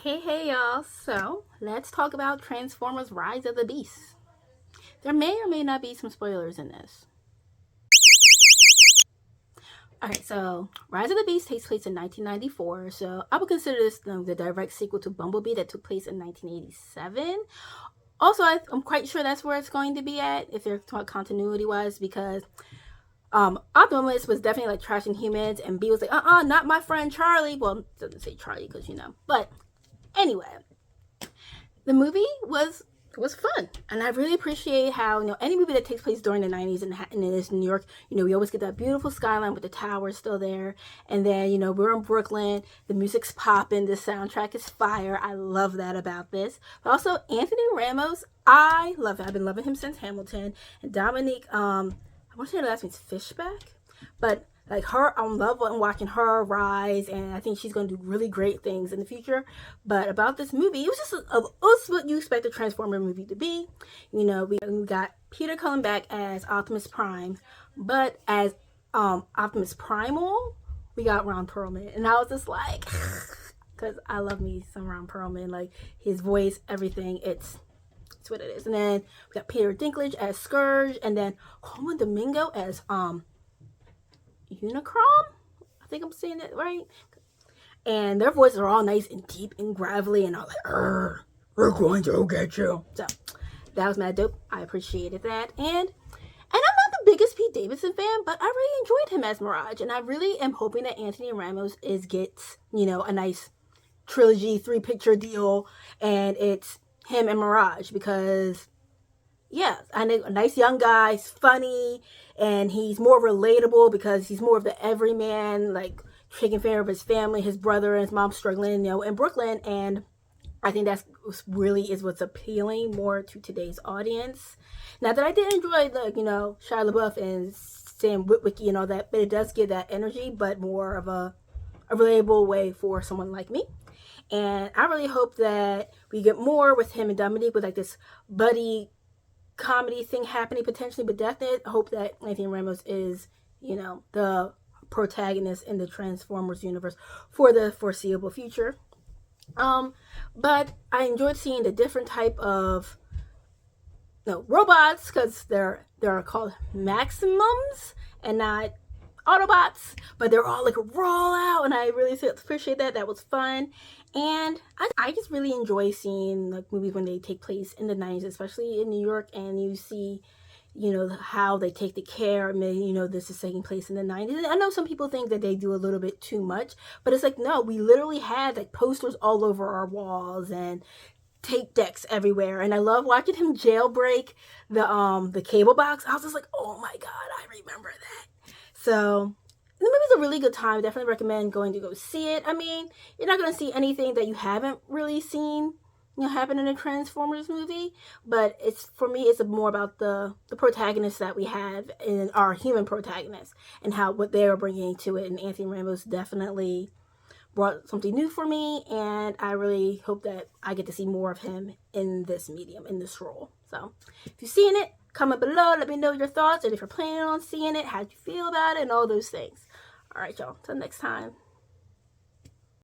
Hey y'all, so let's talk about Transformers Rise of the Beast. There may or may not be some spoilers in this. Alright, so Rise of the Beast takes place in 1994, so I would consider this the direct sequel to Bumblebee that took place in 1987. Also, I'm quite sure that's where it's going to be at, if they're talking continuity-wise, because Optimus was definitely like trashing humans, and B was like, not my friend Charlie. Well, it doesn't say Charlie because, but anyway. The movie was fun, and I really appreciate how any movie that takes place during the 90s and it is New York, we always get that beautiful skyline with the towers still there, and then we're in Brooklyn, the music's popping, the soundtrack is fire. I love that about this. But also Anthony Ramos, I love it. I've been loving him since Hamilton. And Dominique, I want to say her last name's Fishback, but like her, I'm loving watching her rise, and I think she's going to do really great things in the future. But about this movie, it was just what you expect a Transformer movie to be. We got Peter coming back as Optimus Prime, but as Optimus Primal, we got Ron Perlman, and I was just like, because I love me some Ron Perlman, like his voice, everything. It's what it is. And then we got Peter Dinklage as Scourge, and then Colman Domingo as Unicron? I think I'm saying that right. And their voices are all nice and deep and gravelly and all like, we're going to get you. So that was mad dope. I appreciated that. And I'm not the biggest Pete Davidson fan, but I really enjoyed him as Mirage. And I really am hoping that Anthony Ramos gets, a nice trilogy, 3-picture deal, and it's him and Mirage, because yeah, I think a nice young guy, he's funny, and he's more relatable because he's more of the everyman, like taking care of his family, his brother and his mom struggling, in Brooklyn. And I think that's really is what's appealing more to today's audience. Not that I did enjoy Shia LaBeouf and Sam Witwicky and all that, but it does give that energy, but more of a relatable way for someone like me. And I really hope that we get more with him and Dominique, with like this buddy comedy thing happening potentially, but definitely hope that Anthony Ramos is, the protagonist in the Transformers universe for the foreseeable future. But I enjoyed seeing the different type of robots, because they're called Maximums and not Autobots, but they're all like roll out, and I really appreciate that. That was fun. And I just really enjoy seeing like movies when they take place in the 90s, especially in New York, and you see how they take the care. This is taking place in the 90s. And I know some people think that they do a little bit too much, but it's like, no, we literally had like posters all over our walls and tape decks everywhere. And I love watching him jailbreak the cable box. I was just like, oh my god, I remember that. So the movie's a really good time. Definitely recommend going to go see it. I mean, you're not going to see anything that you haven't really seen happen in a Transformers movie, but for me it's more about the protagonists that we have in our human protagonists and what they are bringing to it. And Anthony Ramos definitely brought something new for me, and I really hope that I get to see more of him in this medium, in this role. So if you've seen it, comment below, let me know your thoughts, and if you're planning on seeing it, how'd you feel about it, and all those things. All right, y'all, till next time.